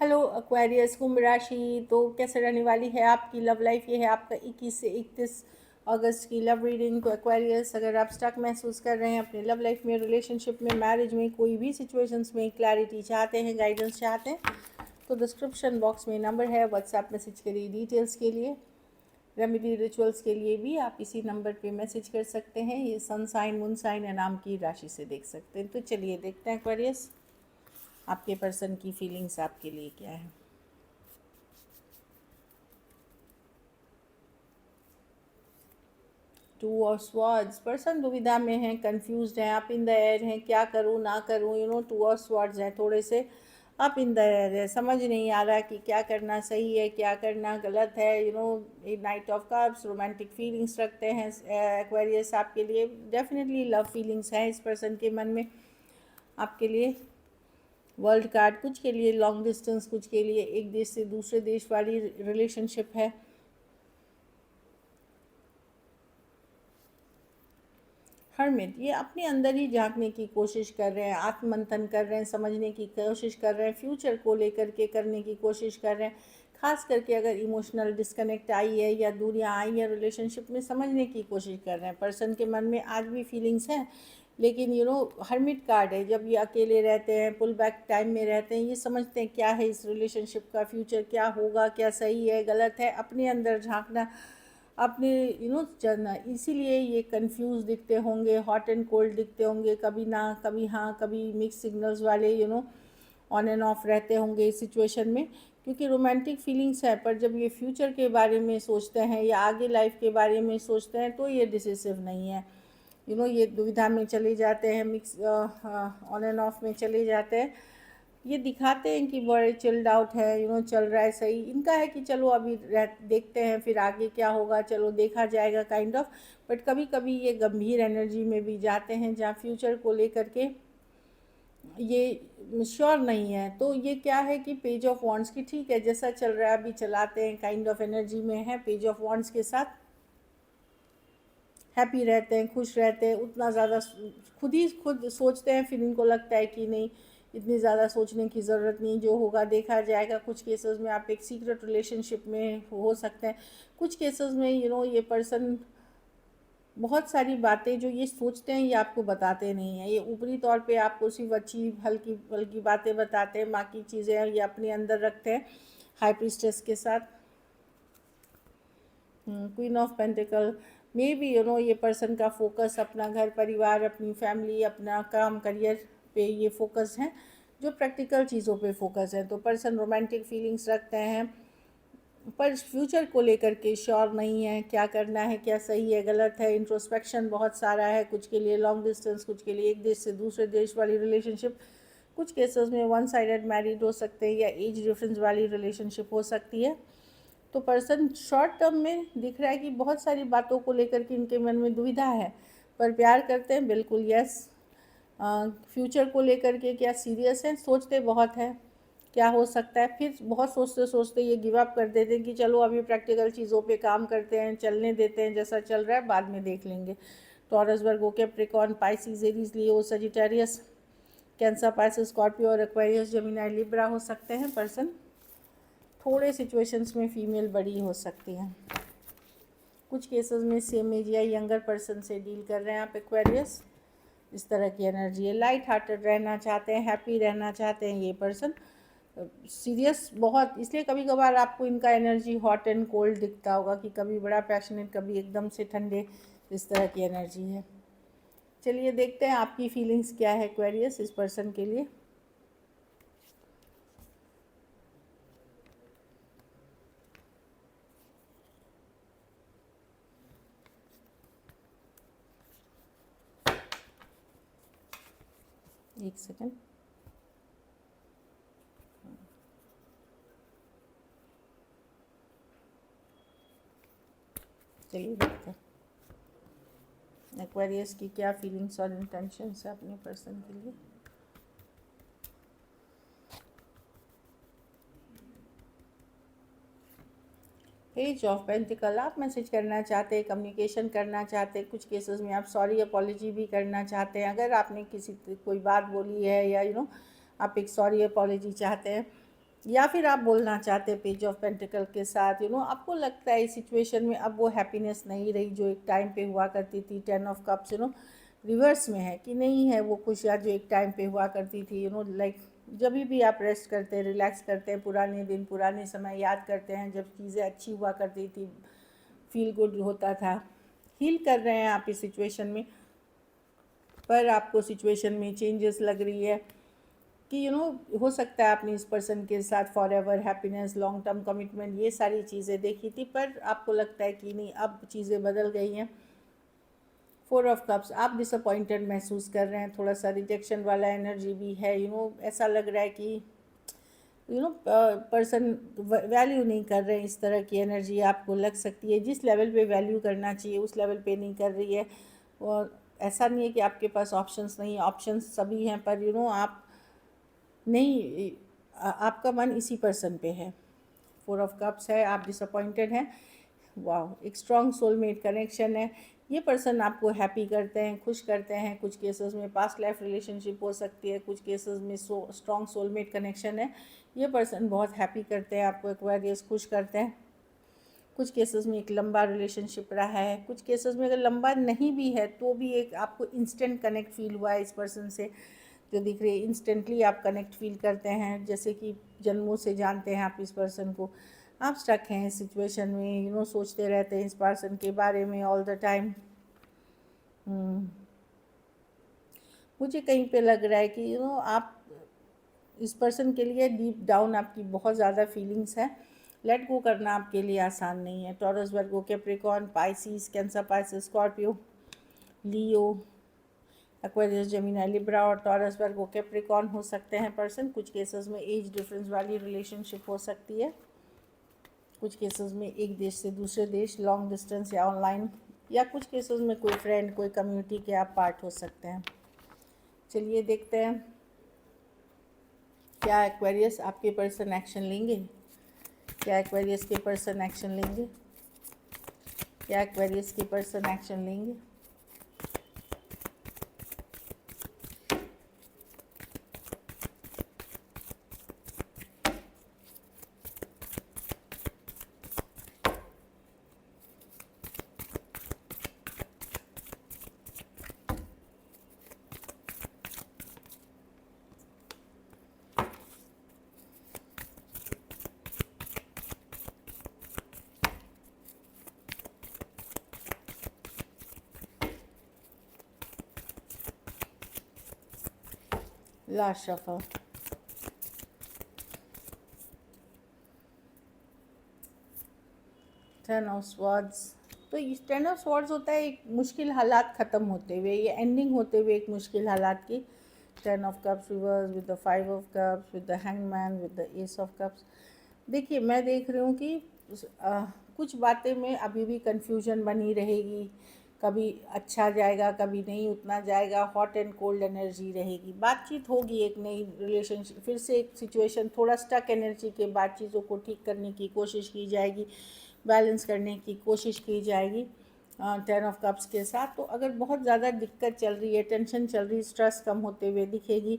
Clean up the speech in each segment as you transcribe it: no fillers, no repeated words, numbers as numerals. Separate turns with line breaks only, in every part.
Hello Aquarius कुंभ राशि, तो कैसे रहने वाली है आपकी लव लाइफ। ये है आपका 21 से 31 अगस्त की लव रीडिंग। तो एक्वेरियस, अगर आप स्टक महसूस कर रहे हैं अपने लव लाइफ में, रिलेशनशिप में, मैरिज में, कोई भी सिचुएशंस में क्लैरिटी चाहते हैं, गाइडेंस चाहते हैं, तो डिस्क्रिप्शन बॉक्स में नंबर है, व्हाट्सएप मैसेज करिए डिटेल्स के लिए। रेमेडी रिचुअल्स के लिए भी आप इसी नंबर पे मैसेज कर सकते हैं। ये सन साइन, मून साइन या नाम की राशि से देख सकते हैं। तो चलिए देखते हैं एक्वेरियस, आपके पर्सन की फीलिंग्स आपके लिए क्या है। टू ऑफ स्वॉर्ड्स, पर्सन दुविधा में है, कंफ्यूज्ड है, आप इन द एयर हैं, क्या करूँ ना करूँ। टू ऑफ स्वॉर्ड्स हैं, थोड़े से आप इन द एयर है, समझ नहीं आ रहा कि क्या करना सही है, क्या करना गलत है। ये night of cups, romantic feelings रखते हैं एक्वेरियस आपके लिए। डेफिनेटली लव फीलिंग्स हैं इस पर्सन के मन में आपके लिए। वर्ल्ड कार्ड, कुछ के लिए लॉन्ग डिस्टेंस, कुछ के लिए एक देश से दूसरे देश वाली रिलेशनशिप है। हर्मिट, ये अपने अंदर ही झांकने की कोशिश कर रहे हैं, आत्ममंथन कर रहे हैं, समझने की कोशिश कर रहे हैं, फ्यूचर को लेकर के करने की कोशिश कर रहे हैं। खास करके अगर इमोशनल डिस्कनेक्ट आई है या दूरियां आई है रिलेशनशिप में, समझने की कोशिश कर रहे हैं। पर्सन के मन में आज भी फीलिंग्स हैं, लेकिन हर्मिट कार्ड है, जब ये अकेले रहते हैं, पुल बैक टाइम में रहते हैं, ये समझते हैं क्या है इस रिलेशनशिप का फ्यूचर, क्या होगा, क्या सही है गलत है, अपने अंदर झांकना, अपने जानना। इसीलिए ये कंफ्यूज दिखते होंगे, हॉट एंड कोल्ड दिखते होंगे, कभी ना कभी हाँ, कभी मिक्स सिग्नल्स वाले ऑन एंड ऑफ रहते होंगे इस सिचुएशन में। क्योंकि रोमांटिक फीलिंग्स है, पर जब ये फ्यूचर के बारे में सोचते हैं या आगे लाइफ के बारे में सोचते हैं, तो ये डिसिसिव नहीं है। ये दुविधा में चले जाते हैं, मिक्स ऑन एंड ऑफ में चले जाते हैं। ये दिखाते हैं कि बड़े चिल्ड आउट है, चल रहा है सही, इनका है कि चलो अभी देखते हैं फिर आगे क्या होगा, चलो देखा जाएगा काइंड ऑफ। बट कभी कभी ये गंभीर एनर्जी में भी जाते हैं, जहाँ फ्यूचर को लेकर के ये श्योर नहीं है। तो ये क्या है कि पेज ऑफ वॉन्ड्स की, ठीक है जैसा चल रहा है अभी चलाते हैं काइंड ऑफ एनर्जी में है। पेज ऑफ वॉन्ड्स के साथ हैप्पी रहते हैं, खुश रहते हैं, उतना ज़्यादा खुद सोचते हैं, फिर इनको लगता है कि नहीं, इतनी ज़्यादा सोचने की ज़रूरत नहीं, जो होगा देखा जाएगा। कुछ केसेस में आप एक सीक्रेट रिलेशनशिप में हो सकते हैं, कुछ केसेस में ये पर्सन बहुत सारी बातें जो ये सोचते हैं ये आपको बताते नहीं हैं। ये ऊपरी तौर पे आपको सिर्फ अच्छी हल्की हल्की बातें बताते हैं, बाकी चीज़ें ये अपने अंदर रखते हैं हाई प्रीस्टेस के साथ। क्वीन ऑफ पेंटिकल में भी ये पर्सन का फोकस अपना घर परिवार, अपनी फैमिली, अपना काम, करियर पे ये फोकस है, जो प्रैक्टिकल चीज़ों पे फोकस है। तो पर्सन रोमांटिक फीलिंग्स रखते हैं, पर फ्यूचर को लेकर के श्योर नहीं है, क्या करना है, क्या सही है गलत है। इंट्रोस्पेक्शन बहुत सारा है, कुछ के लिए लॉन्ग डिस्टेंस, कुछ के लिए एक देश से दूसरे देश वाली रिलेशनशिप, कुछ केसेस में वन साइडेड मैरिड हो सकते हैं या एज डिफरेंस वाली रिलेशनशिप हो सकती है। तो पर्सन शॉर्ट टर्म में दिख रहा है कि बहुत सारी बातों को लेकर के इनके मन में दुविधा है, पर प्यार करते हैं बिल्कुल, यस। फ्यूचर को लेकर के क्या सीरियस हैं, सोचते बहुत है क्या हो सकता है, फिर बहुत सोचते सोचते ये गिव अप कर देते हैं कि चलो अभी प्रैक्टिकल चीज़ों पे काम करते हैं, चलने देते हैं, जैसा चल रहा है बाद में देख लेंगे। Taurus, Virgo, Capricorn, Pisces, Aries, लियो, सजिटेरियस, कैंसर, पाइसिस, स्कॉर्पियो और एक्वेरियस, जेमिनी, लिब्रा हो सकते हैं पर्सन। थोड़े सिचुएशंस में फीमेल बड़ी हो सकती हैं, कुछ केसेस में सेम एज या यंगर पर्सन से डील कर रहे हैं आप एक्वेरियस। इस तरह की एनर्जी है, लाइट हार्टेड रहना चाहते हैं, हैप्पी रहना चाहते हैं ये पर्सन। सीरियस बहुत, इसलिए कभी कभार आपको इनका एनर्जी हॉट एंड कोल्ड दिखता होगा कि कभी बड़ा पैशनेट, कभी एकदम से ठंडे, इस तरह की एनर्जी है। चलिए देखते हैं आपकी फीलिंग्स क्या है एक्वेरियस इस पर्सन के लिए। एक सेकेंड, चलिए देखते हैं एक्वेरियस की क्या फीलिंग्स और इंटेंशंस है अपने पर्सन के लिए। पेज ऑफ पेंटिकल, आप मैसेज करना चाहते हैं, कम्युनिकेशन करना चाहते हैं, कुछ केसेस में आप सॉरी अपॉलॉजी भी करना चाहते हैं। अगर आपने किसी कोई बात बोली है या आप एक सॉरी अपॉलॉजी चाहते हैं, या फिर आप बोलना चाहते हैं पेज ऑफ पेंटिकल के साथ, आपको लगता है इस सिचुएशन में अब वो हैप्पीनेस नहीं रही जो एक टाइम पे हुआ करती थी। 10 ऑफ कप्स रिवर्स में है कि नहीं है वो खुशियाँ जो एक टाइम पे हुआ करती थी। लाइक जब भी आप रेस्ट करते हैं, रिलैक्स करते हैं, पुराने दिन पुराने समय याद करते हैं जब चीज़ें अच्छी हुआ करती थी, फील गुड होता था। हील कर रहे हैं आप इस सिचुएशन में, पर आपको सिचुएशन में चेंजेस लग रही है कि हो सकता है आपने इस पर्सन के साथ for ever happiness, long term commitment, ये सारी चीज़ें देखी थी, पर आपको लगता है कि नहीं अब चीज़ें बदल गई हैं। 4 ऑफ कप्स, आप डिसअपॉइंटेड महसूस कर रहे हैं, थोड़ा सा रिजेक्शन वाला एनर्जी भी है। ऐसा लग रहा है कि पर्सन वैल्यू नहीं कर रहे हैं, इस तरह की एनर्जी आपको लग सकती है। जिस लेवल पे वैल्यू करना चाहिए उस लेवल पे नहीं कर रही है। और ऐसा नहीं है कि आपके पास ऑप्शंस नहीं है, ऑप्शंस सभी हैं, पर आप नहीं, आपका मन इसी पर्सन पे है। 4 ऑफ कप्स है, आप डिसअपॉइंटेड हैं। वाह, एक स्ट्रॉन्ग सोलमेट कनेक्शन है। ये पर्सन आपको हैप्पी करते हैं, खुश करते हैं। कुछ केसेस में पास्ट लाइफ रिलेशनशिप हो सकती है, कुछ केसेस में स्ट्रॉन्ग सोलमेट कनेक्शन है। ये पर्सन बहुत हैप्पी करते हैं आपको, एक्वायरियस खुश करते हैं। कुछ केसेस में एक लंबा रिलेशनशिप रहा है, कुछ केसेस में अगर लंबा नहीं भी है तो भी एक आपको इंस्टेंट कनेक्ट फील हुआ है इस पर्सन से, जो दिख रही है इंस्टेंटली आप कनेक्ट फील करते हैं, जैसे कि जन्मों से जानते हैं आप इस पर्सन को। आप स्टक हैं इस सिचुएशन में, सोचते रहते हैं इस पर्सन के बारे में ऑल द टाइम। मुझे कहीं पे लग रहा है कि आप इस पर्सन के लिए डीप डाउन आपकी बहुत ज़्यादा फीलिंग्स हैं। लेट गो करना आपके लिए आसान नहीं है। Taurus, Virgo, Capricorn, Pisces, Cancer, Pisces, Scorpio, Leo, Aquarius, Gemini, Libra और टॉरस, वर्गो, कैप्रिकॉर्न हो सकते हैं पर्सन। कुछ केसेस में एज डिफरेंस वाली रिलेशनशिप हो सकती है, कुछ केसेस में एक देश से दूसरे देश, लॉन्ग डिस्टेंस या ऑनलाइन, या कुछ केसेस में कोई फ्रेंड, कोई कम्युनिटी के आप पार्ट हो सकते हैं। चलिए देखते हैं क्या एक्वेरियस आपके पर्सन एक्शन लेंगे, क्या एक्वेरियस के पर्सन एक्शन लेंगे, क्या एक्वेरियस के पर्सन एक्शन लेंगे। Last shuffle, ten of swords. तो ये 10 ऑफ स्वॉर्ड्स होता है एक मुश्किल हालात ख़त्म होते हुए, ये एंडिंग होते हुए एक मुश्किल हालात की। 10 of cups reverse with the 5 of cups, with the hangman, with the S of cups. देखिए मैं देख रही हूँ कि कुछ बातें में अभी भी कन्फ्यूजन बनी रहेगी, कभी अच्छा जाएगा कभी नहीं उतना जाएगा, हॉट एंड कोल्ड एनर्जी रहेगी। बातचीत होगी, एक नई रिलेशनशिप, फिर से एक सिचुएशन, थोड़ा स्टक एनर्जी के बाद चीज़ों को ठीक करने की कोशिश की जाएगी, बैलेंस करने की कोशिश की जाएगी 10 ऑफ कप्स के साथ। तो अगर बहुत ज़्यादा दिक्कत चल रही है, टेंशन चल रही, स्ट्रेस कम होते हुए दिखेगी,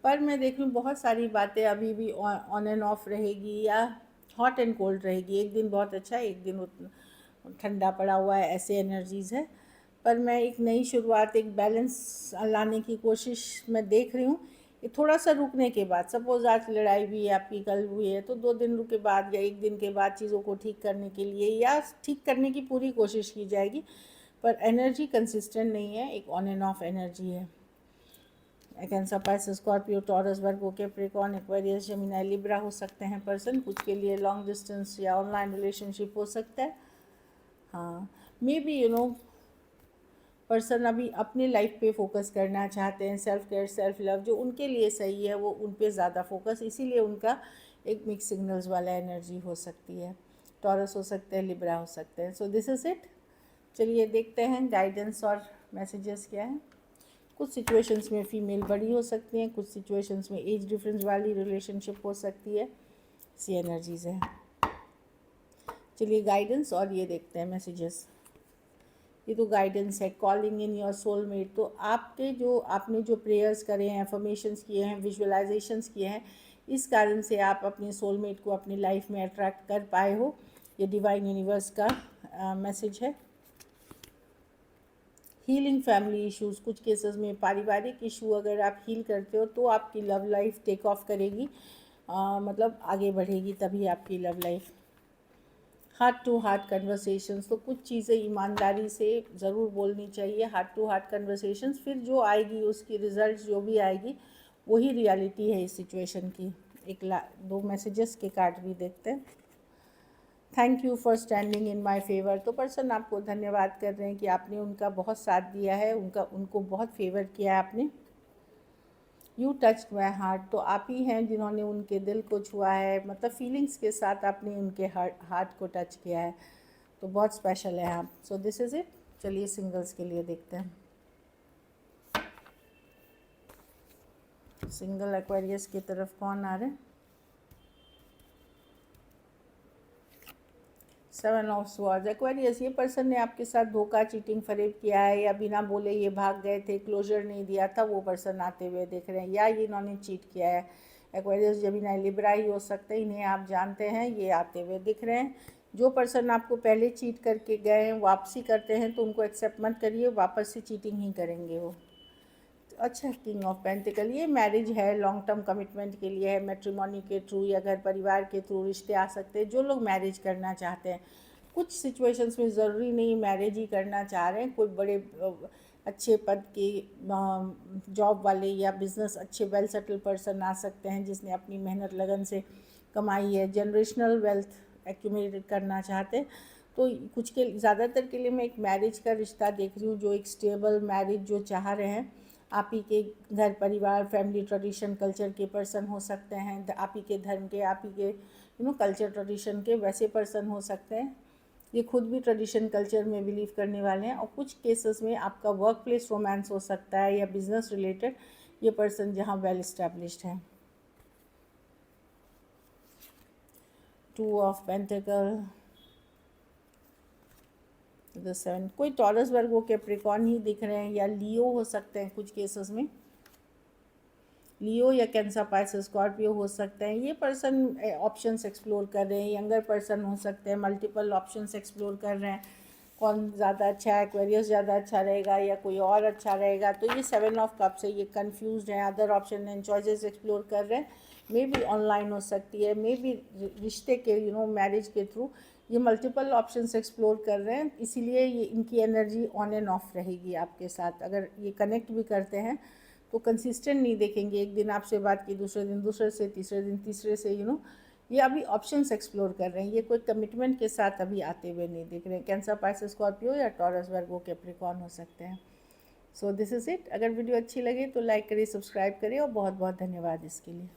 पर मैं देख रही हूँ बहुत सारी बातें अभी भी ऑन एंड ऑफ रहेगी या हॉट एंड कोल्ड रहेगी। एक दिन बहुत अच्छा है, एक दिन ठंडा पड़ा हुआ है, ऐसे एनर्जीज़ है। पर मैं एक नई शुरुआत, एक बैलेंस लाने की कोशिश मैं देख रही हूँ। ये थोड़ा सा रुकने के बाद, सपोज़ आज लड़ाई भी आपकी कल हुई है तो 2 दिन रुके बाद या एक दिन के बाद चीज़ों को ठीक करने के लिए या ठीक करने की पूरी कोशिश की जाएगी, पर एनर्जी कंसिस्टेंट नहीं है, एक ऑन एंड ऑफ एनर्जी है। Cancer, Pisces, Scorpio, taurus, Virgo, Capricorn, Aquarius, Gemini, Libra हो सकते हैं पर्सन। कुछ के लिए लॉन्ग डिस्टेंस या ऑनलाइन रिलेशनशिप हो सकता है। हाँ, मे बी पर्सन अभी अपनी लाइफ पे फोकस करना चाहते हैं, सेल्फ केयर, सेल्फ लव जो उनके लिए सही है वो उन पे ज़्यादा फोकस, इसीलिए उनका एक मिक्स सिग्नल्स वाला एनर्जी हो सकती है। टॉरस हो सकते हैं, लिब्रा हो सकते हैं। So this is it. चलिए देखते हैं गाइडेंस और मैसेजेस क्या हैं। कुछ सिचुएशंस में फ़ीमेल बड़ी हो सकती हैं, कुछ सिचुएशंस में एज डिफरेंस वाली रिलेशनशिप हो सकती है, सी एनर्जीज़ हैं। चलिए गाइडेंस और ये देखते हैं मैसेजेस। ये तो गाइडेंस है, कॉलिंग इन योर सोलमेट। तो आपने जो प्रेयर्स करे हैं, अफर्मेशंस किए हैं, विजुअलाइजेशंस किए हैं, इस कारण से आप अपने सोलमेट को अपनी लाइफ में अट्रैक्ट कर पाए हो। ये डिवाइन यूनिवर्स का मैसेज है। हीलिंग फैमिली इश्यूज़, कुछ केसेस में पारिवारिक इशू अगर आप हील करते हो तो आपकी लव लाइफ टेक ऑफ करेगी, मतलब आगे बढ़ेगी, तभी आपकी love life. Heart to heart conversations, तो कुछ चीज़ें ईमानदारी से ज़रूर बोलनी चाहिए, हार्ट टू हार्ट कन्वर्सेशंस, फिर जो आएगी उसकी रिजल्ट जो भी आएगी वही रियलिटी है इस सिचुएशन की। दो मैसेजेस के कार्ड भी देखते हैं। Thank you for standing in my favour, तो पर्सन आपको धन्यवाद कर रहे हैं कि आपने उनका बहुत साथ दिया है, उनको बहुत फेवर किया है आपने। यू टच्ड माई हार्ट, तो आप ही हैं जिन्होंने उनके दिल को छुआ है, मतलब फीलिंग्स के साथ आपने उनके हार्ट को टच किया है, तो बहुत स्पेशल है आप। So this is it. चलिए सिंगल्स के लिए देखते हैं। सिंगल एक्वेरियस की तरफ कौन आ रहे हैं? 7 ऑफ स्वॉर्ड्स। एक्वेरियस, ये पर्सन ने आपके साथ धोखा, चीटिंग, फरेब किया है, या बिना बोले ये भाग गए थे, क्लोजर नहीं दिया था, वो पर्सन आते हुए दिख रहे हैं, या ये इन्होंने चीट किया है। एक्वेरियस जेमिनी लिब्रा ही हो सकते हैं, इन्हें आप जानते हैं, ये आते हुए दिख रहे हैं। जो पर्सन आपको पहले चीट करके गए हैं वापसी करते हैं तो उनको एक्सेप्ट मत करिए, वापस से चीटिंग ही करेंगे वो। अच्छा, किंग ऑफ पेंटिकल, ये मैरिज है, लॉन्ग टर्म कमिटमेंट के लिए है, मैट्रिमोनी के थ्रू या घर परिवार के थ्रू रिश्ते आ सकते हैं। जो लोग मैरिज करना चाहते हैं, कुछ सिचुएशंस में ज़रूरी नहीं मैरिज ही करना चाह रहे हैं, कोई बड़े अच्छे पद के जॉब वाले या बिज़नेस अच्छे वेल सेटल पर्सन आ सकते हैं जिसने अपनी मेहनत लगन से कमाई है, जनरेशनल वेल्थ एक्यूमुलेट करना चाहते हैं। तो कुछ के ज़्यादातर के लिए मैं एक मैरिज का रिश्ता देख रही हूँ, जो एक स्टेबल मैरिज जो चाह रहे हैं। आप ही के घर परिवार, फैमिली, ट्रेडिशन, कल्चर के पर्सन हो सकते हैं, आप ही के धर्म के, आप ही के कल्चर ट्रेडिशन के वैसे पर्सन हो सकते हैं। ये खुद भी ट्रेडिशन कल्चर में बिलीव करने वाले हैं। और कुछ केसेस में आपका वर्क प्लेस रोमांस हो सकता है या बिजनेस रिलेटेड, ये पर्सन जहाँ वेल इस्टेब्लिश्ड है। 2 ऑफ पेंटिकल, द 7, कोई टॉरस, वर्गो, कैप्रिकॉर्न ही दिख रहे हैं, या लियो हो सकते हैं कुछ केसेस में, लियो या कैंसर, पाइसेस, स्कॉर्पियो हो सकते हैं। ये पर्सन ऑप्शंस एक्सप्लोर कर रहे हैं, यंगर पर्सन हो सकते हैं, मल्टीपल ऑप्शंस एक्सप्लोर कर रहे हैं, कौन ज़्यादा अच्छा है, एक्वेरियस ज़्यादा अच्छा रहेगा या कोई और अच्छा रहेगा। तो ये 7 ऑफ कप्स है, ये कंफ्यूज्ड हैं, other option and choices explore कर रहे हैं। मे बी ऑनलाइन हो सकती है, मे बी रिश्ते के मैरिज के थ्रू, ये मल्टीपल ऑप्शंस एक्सप्लोर कर रहे हैं, इसीलिए ये इनकी एनर्जी ऑन एंड ऑफ रहेगी आपके साथ। अगर ये कनेक्ट भी करते हैं तो कंसिस्टेंट नहीं देखेंगे, एक दिन आपसे बात की, दूसरे दिन दूसरे से, तीसरे दिन तीसरे से, ये अभी ऑप्शंस एक्सप्लोर कर रहे हैं, ये कोई कमिटमेंट के साथ अभी आते हुए नहीं दिख रहे हैं। कैंसर, पाइसेस, स्कॉर्पियो या टॉरस, वर्गो, कैप्रिकॉर्न हो सकते हैं। So this is it. अगर वीडियो अच्छी लगे तो लाइक करिए, सब्सक्राइब करिए, और बहुत बहुत धन्यवाद इसके लिए।